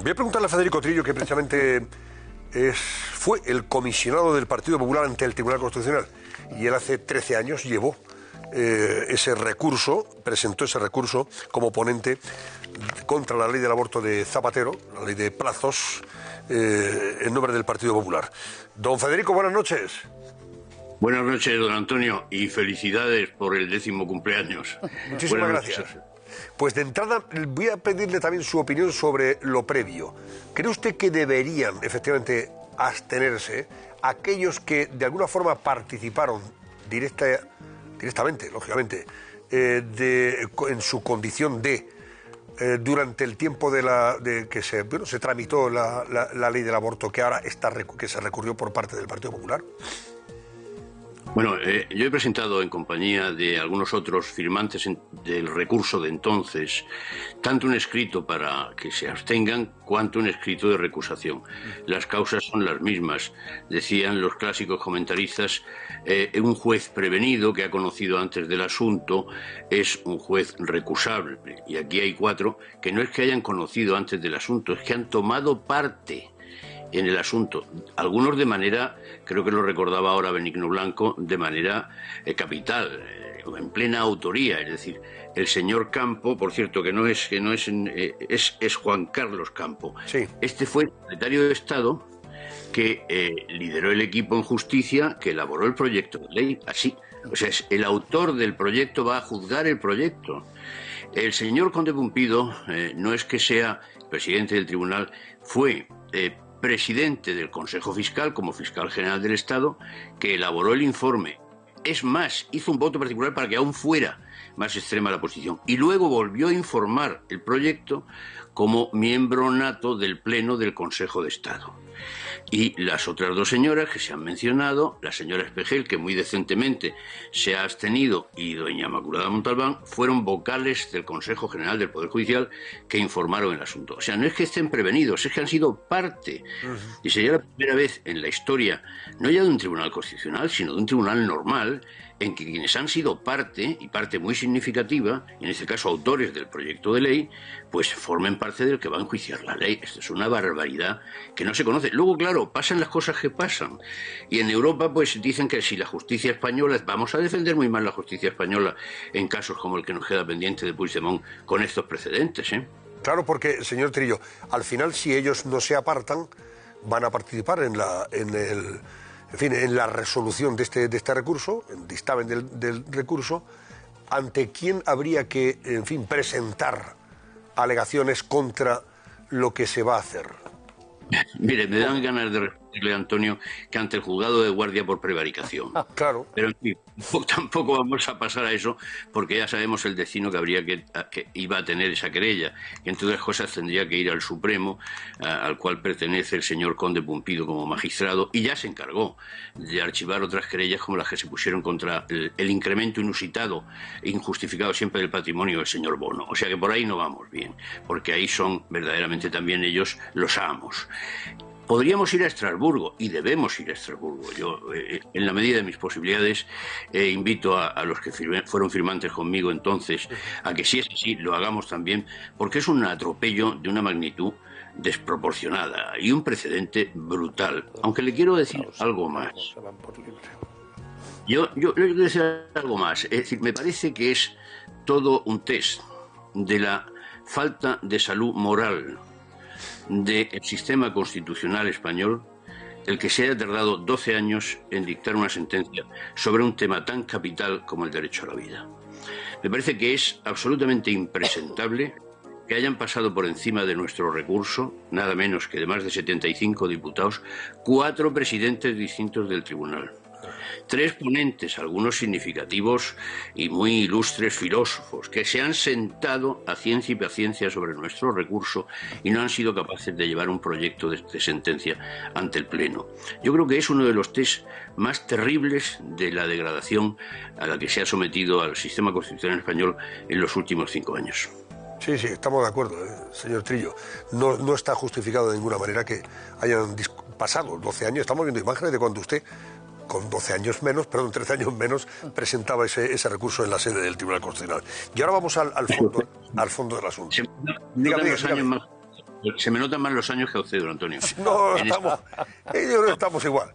Voy a preguntarle a Federico Trillo, que precisamente fue el comisionado del Partido Popular ante el Tribunal Constitucional, y él hace 13 años llevó ese recurso, presentó ese recurso como ponente contra la ley del aborto de Zapatero, la ley de plazos, en nombre del Partido Popular. Don Federico, buenas noches. Buenas noches, don Antonio, y felicidades por el 10º cumpleaños. Muchísimas gracias. Pues de entrada voy a pedirle también su opinión sobre lo previo. ¿Cree usted que deberían efectivamente abstenerse aquellos que de alguna forma participaron directamente, lógicamente, en su condición durante el tiempo de que se tramitó la ley del aborto, que ahora que se recurrió por parte del Partido Popular? Bueno, yo he presentado en compañía de algunos otros firmantes del recurso de entonces, tanto un escrito para que se abstengan, cuanto un escrito de recusación. Las causas son las mismas. Decían los clásicos comentaristas, un juez prevenido que ha conocido antes del asunto es un juez recusable. Y aquí hay 4 que no es que hayan conocido antes del asunto, es que han tomado parte en el asunto, algunos de manera, creo que lo recordaba ahora Benigno Blanco, de manera capital, en plena autoría, es decir, el señor Campo, por cierto, es Juan Carlos Campo. Sí. Este fue el secretario de Estado que lideró el equipo en justicia que elaboró el proyecto de ley, así. O sea, el autor del proyecto va a juzgar el proyecto. El señor Conde Pumpido no es que sea presidente del tribunal, fue presidente del Consejo Fiscal como fiscal general del Estado, que elaboró el informe. Es más, hizo un voto particular para que aún fuera más extrema la posición. Y luego volvió a informar el proyecto como miembro nato del Pleno del Consejo de Estado. Y las otras 2 señoras que se han mencionado, la señora Espejel, que muy decentemente se ha abstenido, y doña Inmaculada Montalbán, fueron vocales del Consejo General del Poder Judicial que informaron el asunto. O sea, no es que estén prevenidos, es que han sido parte. Y sería la primera vez en la historia, no ya de un tribunal constitucional, sino de un tribunal normal, en que quienes han sido parte, y parte muy significativa, en este caso autores del proyecto de ley, pues formen parte del que va a enjuiciar la ley. Esto es una barbaridad que no se conoce. Luego, claro, pasan las cosas que pasan. Y en Europa, pues dicen que si la justicia española, vamos a defender muy mal la justicia española en casos como el que nos queda pendiente de Puigdemont con estos precedentes, ¿eh? Claro, porque, señor Trillo, al final, si ellos no se apartan, van a participar en la resolución de este recurso, en dictamen del recurso, ante quién habría que, presentar alegaciones contra lo que se va a hacer. Mire, me dan ganas de responderle a Antonio que ante el juzgado de guardia por prevaricación. Claro. Pero en fin, tampoco vamos a pasar a eso, porque ya sabemos el destino que iba a tener esa querella, que entre otras cosas tendría que ir al Supremo, al cual pertenece el señor Conde Pumpido como magistrado, y ya se encargó de archivar otras querellas como las que se pusieron contra el incremento inusitado e injustificado siempre del patrimonio del señor Bono. O sea que por ahí no vamos bien, porque ahí son verdaderamente también ellos los amos. Podríamos ir a Estrasburgo, y debemos ir a Estrasburgo. Yo, en la medida de mis posibilidades, invito a los que fueron firmantes conmigo entonces a que, si es así, lo hagamos también, porque es un atropello de una magnitud desproporcionada y un precedente brutal. Aunque le quiero decir algo más. Yo le quiero decir algo más. Es decir, me parece que es todo un test de la falta de salud moral del sistema constitucional español el que se haya tardado 12 años en dictar una sentencia sobre un tema tan capital como el derecho a la vida. Me parece que es absolutamente impresentable que hayan pasado por encima de nuestro recurso, nada menos que de más de 75 diputados, 4 presidentes distintos del tribunal. 3 ponentes, algunos significativos y muy ilustres filósofos, que se han sentado a ciencia y paciencia sobre nuestro recurso y no han sido capaces de llevar un proyecto de sentencia ante el Pleno. Yo creo que es uno de los test más terribles de la degradación a la que se ha sometido al sistema constitucional español en los últimos 5 años. Sí, estamos de acuerdo, señor Trillo. No está justificado de ninguna manera que hayan pasado 12 años. Estamos viendo imágenes de cuando usted, con 13 años menos, presentaba ese recurso en la sede del Tribunal Constitucional. Y ahora vamos al fondo del asunto. Dígame, Se me notan más los años que a usted, don Antonio. No, estamos, ellos estamos igual.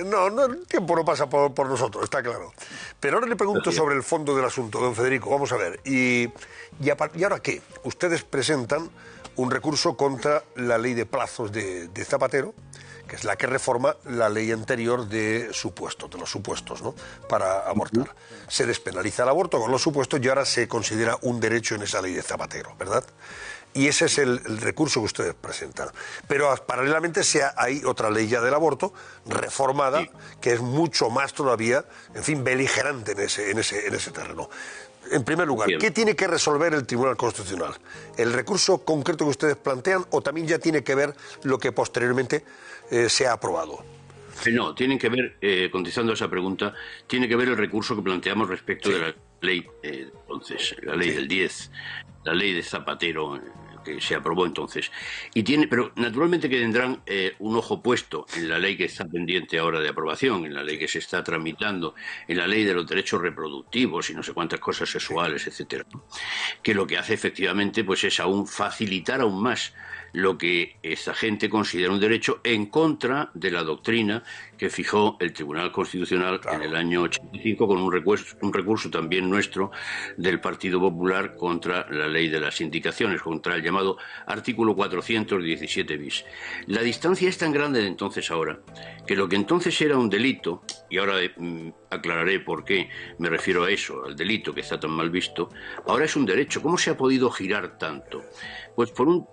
No, el tiempo no pasa por nosotros, está claro. Pero ahora le pregunto sobre el fondo del asunto, don Federico. Vamos a ver. ¿Y ahora qué? Ustedes presentan un recurso contra la ley de plazos de Zapatero, que es la que reforma la ley anterior de supuestos, de los supuestos, ¿no?, para abortar. Se despenaliza el aborto con los supuestos y ahora se considera un derecho en esa ley de Zapatero, ¿verdad? Y ese es el recurso que ustedes presentan. Pero paralelamente hay otra ley ya del aborto, reformada, que es mucho más todavía, en fin, beligerante en ese terreno. En primer lugar, ¿qué tiene que resolver el Tribunal Constitucional? ¿El recurso concreto que ustedes plantean o también ya tiene que ver lo que posteriormente se ha aprobado? No, tienen que ver, contestando a esa pregunta, tiene que ver el recurso que planteamos respecto de la ley, entonces, la ley del 10, la ley de Zapatero, que se aprobó entonces. Pero naturalmente que tendrán un ojo puesto en la ley que está pendiente ahora de aprobación, en la ley que se está tramitando, en la ley de los derechos reproductivos y no sé cuántas cosas sexuales, etcétera, que lo que hace efectivamente pues es facilitar aún más lo que esta gente considera un derecho en contra de la doctrina que fijó el Tribunal Constitucional en el año 85 con un recurso también nuestro del Partido Popular contra la ley de las indicaciones, contra el llamado artículo 417 bis. La distancia es tan grande de entonces a ahora que lo que entonces era un delito, y ahora aclararé por qué me refiero a eso, al delito que está tan mal visto, ahora es un derecho. ¿Cómo se ha podido girar tanto? Pues por un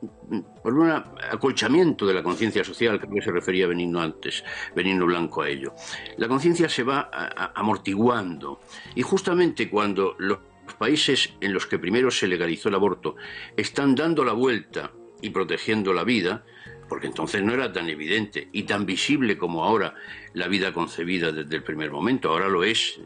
acolchamiento de la conciencia social, creo que se refería Benigno Blanco a ello. La conciencia se va amortiguando y justamente cuando los países en los que primero se legalizó el aborto están dando la vuelta y protegiendo la vida, porque entonces no era tan evidente y tan visible como ahora la vida concebida desde el primer momento, ahora lo es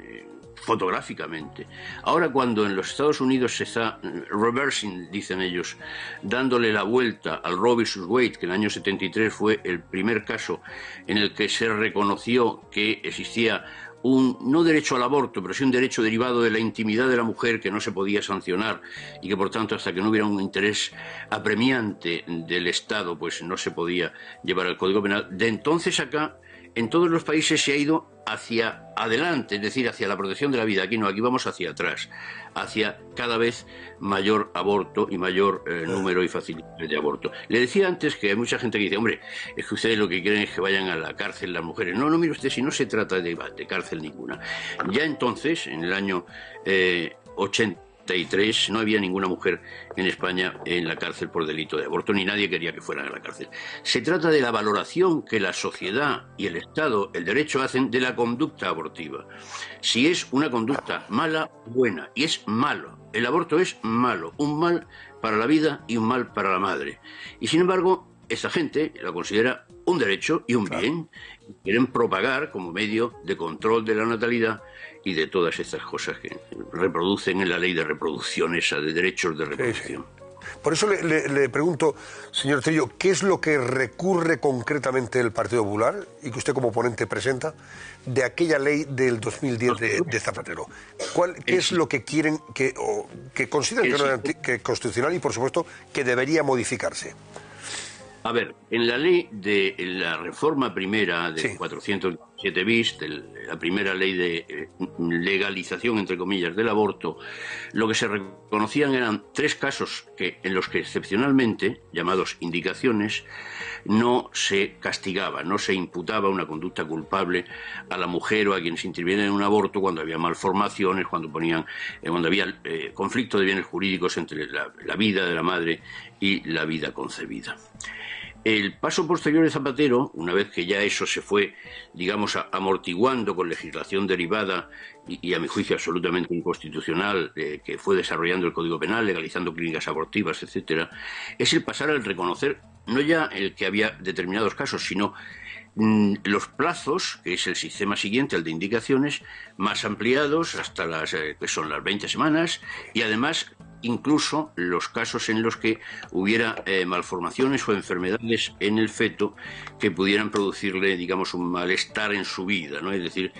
fotográficamente. Ahora cuando en los Estados Unidos se está reversing, dicen ellos, dándole la vuelta al Roe vs. Wade, que en el año 73 fue el primer caso en el que se reconoció que existía un no derecho al aborto, pero sí un derecho derivado de la intimidad de la mujer que no se podía sancionar y que por tanto hasta que no hubiera un interés apremiante del Estado pues no se podía llevar al Código Penal. De entonces acá en todos los países se ha ido hacia adelante, es decir, hacia la protección de la vida. Aquí no, aquí vamos hacia atrás, hacia cada vez mayor aborto y mayor número y facilidad de aborto. Le decía antes que hay mucha gente que dice, hombre, es que ustedes lo que quieren es que vayan a la cárcel las mujeres. No, mire usted, si no se trata de cárcel ninguna. Ya entonces, en el año 83, no había ninguna mujer en España en la cárcel por delito de aborto, ni nadie quería que fueran a la cárcel. Se trata de la valoración que la sociedad y el Estado, el derecho, hacen de la conducta abortiva. Si es una conducta mala o buena, y es malo. El aborto es malo, un mal para la vida y un mal para la madre. Y sin embargo, esta gente la considera un derecho y un bien. Quieren propagar como medio de control de la natalidad y de todas estas cosas que reproducen en la ley de reproducción, esa de derechos de reproducción. Sí. Por eso le pregunto, señor Trillo, ¿qué es lo que recurre concretamente el Partido Popular y que usted como ponente presenta de aquella ley del 2010 de Zapatero? ¿Qué es lo que quieren que consideran que no era constitucional y, por supuesto, que debería modificarse? A ver, en la ley de la reforma primera de 407 bis, de la primera ley de legalización, entre comillas, del aborto, lo que se reconocían eran 3 casos en los que excepcionalmente, llamados indicaciones, no se castigaba, no se imputaba una conducta culpable a la mujer o a quien se interviene en un aborto cuando había malformaciones, cuando había conflicto de bienes jurídicos entre la vida de la madre y la vida concebida. El paso posterior de Zapatero, una vez que ya eso se fue, digamos, amortiguando con legislación derivada y a mi juicio absolutamente inconstitucional, que fue desarrollando el Código Penal, legalizando clínicas abortivas, etcétera, es el pasar al reconocer, no ya el que había determinados casos, sino los plazos, que es el sistema siguiente, el de indicaciones, más ampliados hasta que son las 20 semanas, y además incluso los casos en los que hubiera malformaciones o enfermedades en el feto que pudieran producirle, digamos, un malestar en su vida, ¿no? Es decir,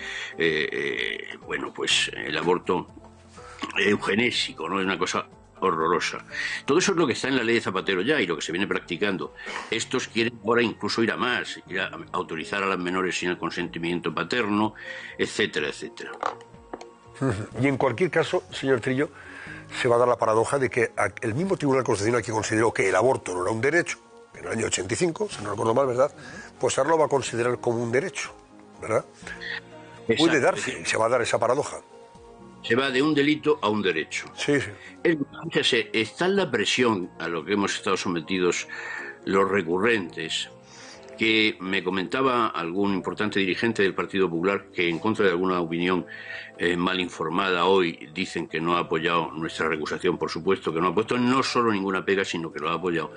bueno, pues el aborto eugenésico, ¿no? Es una cosa horrorosa. Todo eso es lo que está en la ley de Zapatero ya y lo que se viene practicando. Estos quieren ahora incluso ir a más, ir a autorizar a las menores sin el consentimiento paterno, etcétera, etcétera. Y en cualquier caso, señor Trillo, se va a dar la paradoja de que el mismo Tribunal Constitucional que consideró que el aborto no era un derecho, en el año 85, si no recuerdo mal, ¿verdad?, pues ahora lo va a considerar como un derecho, ¿verdad? Exacto. Puede darse, y se va a dar esa paradoja. Se va de un delito a un derecho. Sí, sí. Fíjese, está en la presión a lo que hemos estado sometidos los recurrentes, que me comentaba algún importante dirigente del Partido Popular que, en contra de alguna opinión mal informada hoy, dicen que no ha apoyado nuestra recusación, por supuesto, que no ha puesto no solo ninguna pega, sino que lo ha apoyado,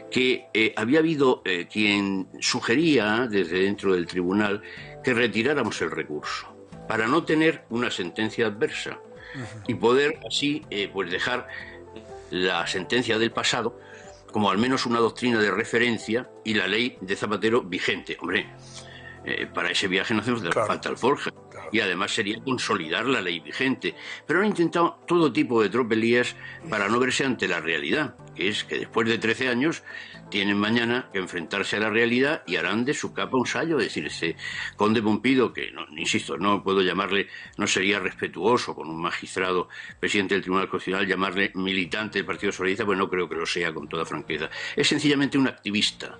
que había habido quien sugería desde dentro del tribunal que retiráramos el recurso para no tener una sentencia adversa y poder así pues dejar la sentencia del pasado como al menos una doctrina de referencia y la ley de Zapatero vigente. Hombre, para ese viaje no hacemos falta alforja. Claro. Y además sería consolidar la ley vigente. Pero han intentado todo tipo de tropelías para no verse ante la realidad, que es que después de 13 años tienen mañana que enfrentarse a la realidad y harán de su capa un sayo. Es decir, ese conde Pumpido, que, no, insisto, no puedo llamarle, no sería respetuoso con un magistrado presidente del Tribunal Constitucional, llamarle militante del Partido Socialista, pues no creo que lo sea, con toda franqueza. Es sencillamente un activista.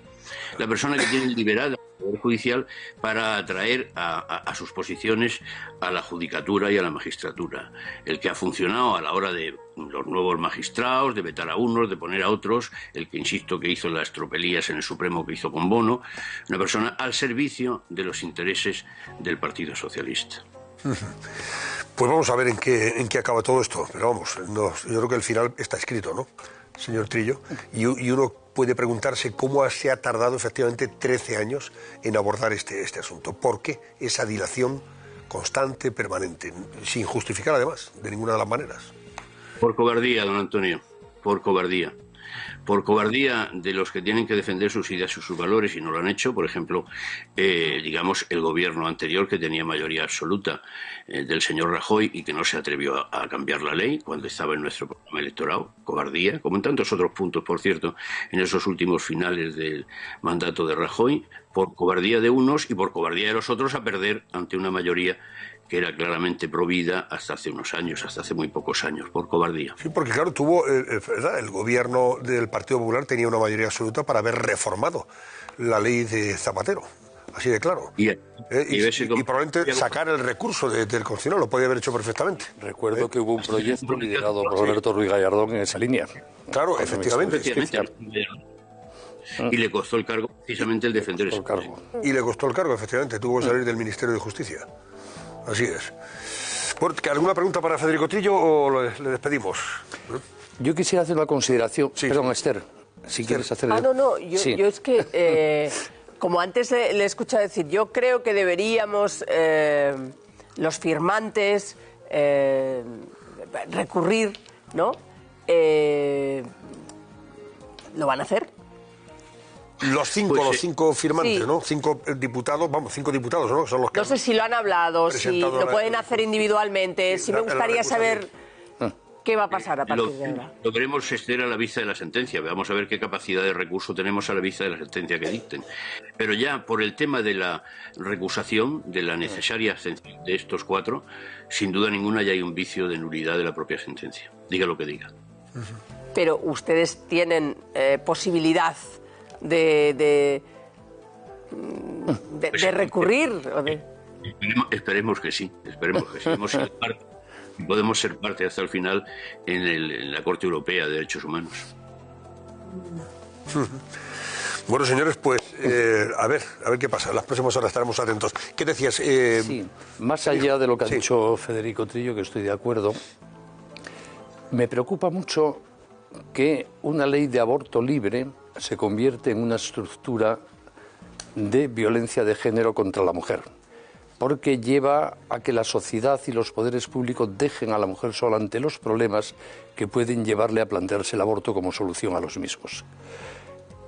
La persona que tiene liberada el Poder Judicial para atraer a sus posiciones a la judicatura y a la magistratura. El que ha funcionado a la hora de los nuevos magistrados, de vetar a unos, de poner a otros, el que, insisto, que hizo las tropelías en el Supremo que hizo con Bono, una persona al servicio de los intereses del Partido Socialista. Pues vamos a ver en qué acaba todo esto, pero vamos, yo creo que el final está escrito, ¿no, señor Trillo? Y uno puede preguntarse cómo se ha tardado efectivamente 13 años en abordar este asunto. ¿Por qué esa dilación constante, permanente, sin justificar además, de ninguna de las maneras? Por cobardía, don Antonio, por cobardía. Por cobardía de los que tienen que defender sus ideas y sus valores y no lo han hecho. Por ejemplo, digamos, el gobierno anterior, que tenía mayoría absoluta, del señor Rajoy, y que no se atrevió a cambiar la ley cuando estaba en nuestro programa electoral. Cobardía, como en tantos otros puntos, por cierto, en esos últimos finales del mandato de Rajoy, por cobardía de unos y por cobardía de los otros a perder ante una mayoría que era claramente provida hasta hace unos años, hasta hace muy pocos años, por cobardía. Sí, porque claro, el gobierno del Partido Popular tenía una mayoría absoluta para haber reformado la ley de Zapatero, así de claro. Y probablemente sacar el recurso del Constitucional, lo podía haber hecho perfectamente. Recuerdo que hubo un proyecto liderado por Roberto Ruiz Gallardón en esa línea. Claro, efectivamente. Y le costó el cargo precisamente el defender ese cargo. Y le costó el cargo, efectivamente, tuvo que salir del Ministerio de Justicia. Así es. ¿Alguna pregunta para Federico Trillo o le despedimos? Yo quisiera hacer una consideración. Sí, perdón, Esther, si quieres hacer... No, yo es que, como antes le he escuchado decir, yo creo que deberíamos, los firmantes, recurrir, ¿no? ¿Lo van a hacer? Los cinco firmantes, sí. ¿No? 5 diputados, ¿no? Son los que no sé si lo han hablado, si lo pueden hacer individualmente. Sí, me gustaría saber qué va a pasar a partir de ahora. Lo veremos, Esther, a la vista de la sentencia. Vamos a ver qué capacidad de recurso tenemos a la vista de la sentencia que dicten. Pero ya por el tema de la recusación, de la necesaria sentencia de estos 4, sin duda ninguna ya hay un vicio de nulidad de la propia sentencia. Diga lo que diga. Pero ustedes tienen posibilidad de recurrir. Esperemos que sí. Podemos ser parte hasta el final en la Corte Europea de Derechos Humanos. Bueno, señores, pues a ver qué pasa. Las próximas horas estaremos atentos. ¿Qué decías? Sí, más allá de lo que ha dicho Federico Trillo, que estoy de acuerdo, me preocupa mucho que una ley de aborto libre se convierte en una estructura de violencia de género contra la mujer, porque lleva a que la sociedad y los poderes públicos dejen a la mujer sola ante los problemas que pueden llevarle a plantearse el aborto como solución a los mismos.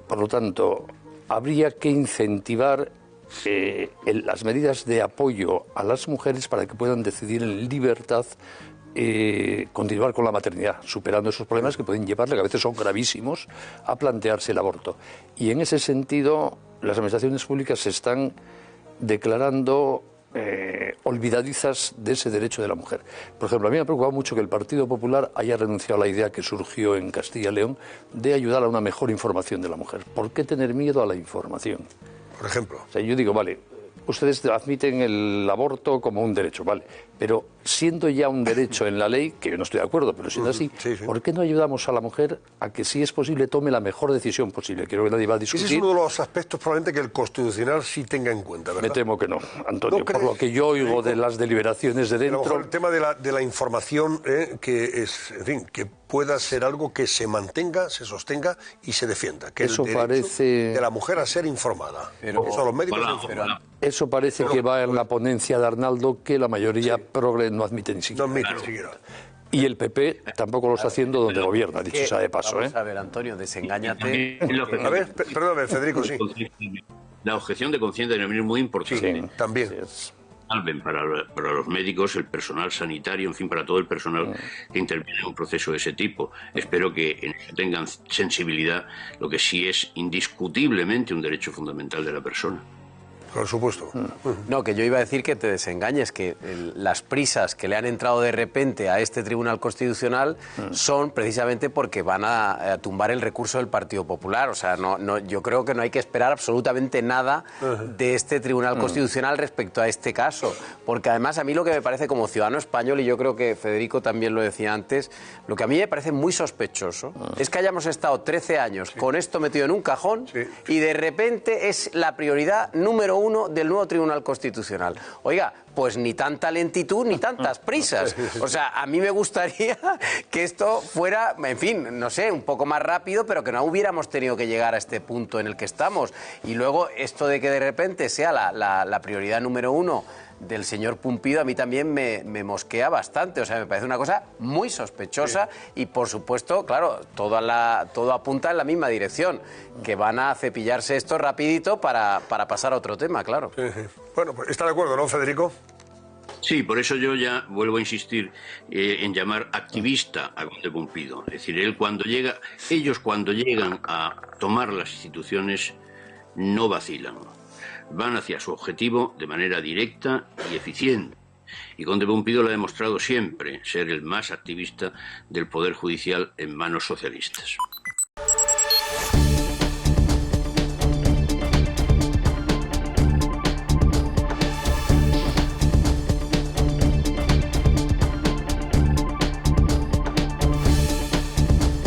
Por lo tanto, habría que incentivar las medidas de apoyo a las mujeres para que puedan decidir en libertad continuar con la maternidad, superando esos problemas que pueden llevarle, que a veces son gravísimos, a plantearse el aborto. Y en ese sentido, las administraciones públicas se están declarando olvidadizas de ese derecho de la mujer. Por ejemplo, a mí me ha preocupado mucho que el Partido Popular haya renunciado a la idea que surgió en Castilla y León de ayudar a una mejor información de la mujer. ¿Por qué tener miedo a la información? Por ejemplo. O sea, yo digo, vale, ustedes admiten el aborto como un derecho, vale, pero siendo ya un derecho en la ley, que yo no estoy de acuerdo, pero siendo así, sí, sí. ¿por qué no ayudamos a la mujer a que, si es posible, tome la mejor decisión posible? Creo que nadie va a discutir. Ese es uno de los aspectos probablemente que el Constitucional sí tenga en cuenta, ¿verdad? Me temo que no, Antonio, ¿No por crees? lo que yo oigo de las deliberaciones de A lo mejor dentro. el tema de la información, que es, en fin, que pueda ser algo que se mantenga, se sostenga y se defienda. Que Eso el derecho parece de la mujer a ser informada. Pero- Eso a los médicos Hola, se informan. hola. Eso parece que va en la ponencia de Arnaldo, que la mayoría progre no admite ni No siquiera. admite ni siquiera. Y el PP tampoco lo está haciendo donde gobierna, dicho sea de paso. Vamos a ver, Antonio, desengáñate. A ver, perdóname, Federico, sí. La objeción de conciencia también es muy importante. Sí, También. sí, es. Salven para los médicos, el personal sanitario, en fin, para todo el personal que interviene en un proceso de ese tipo. Espero que en eso tengan sensibilidad, lo que sí es indiscutiblemente un derecho fundamental de la persona. Por supuesto. No, que yo iba a decir que te desengañes, que las prisas que le han entrado de repente a este Tribunal Constitucional son precisamente porque van a tumbar el recurso del Partido Popular. O sea, yo creo que no hay que esperar absolutamente nada de este Tribunal Constitucional respecto a este caso. Porque además a mí lo que me parece como ciudadano español, y yo creo que Federico también lo decía antes, lo que a mí me parece muy sospechoso es que hayamos estado 13 años con esto metido en un cajón y de repente es la prioridad número 1 del nuevo Tribunal Constitucional. Oiga, pues ni tanta lentitud ni tantas prisas. O sea, a mí me gustaría que esto fuera, en fin, no sé, un poco más rápido, pero que no hubiéramos tenido que llegar a este punto en el que estamos. Y luego esto de que de repente sea la prioridad número 1 del señor Pumpido, a mí también me mosquea bastante. O sea, me parece una cosa muy sospechosa y, por supuesto, claro, todo apunta en la misma dirección, que van a cepillarse esto rapidito para pasar a otro tema, claro. Bueno, pues está de acuerdo, ¿no, Federico? Sí, por eso yo ya vuelvo a insistir en llamar activista a Conde Pumpido. Es decir, ellos cuando llegan a tomar las instituciones no vacilan. Van hacia su objetivo de manera directa y eficiente. Y Conde Pumpido lo ha demostrado siempre, ser el más activista del Poder Judicial en manos socialistas.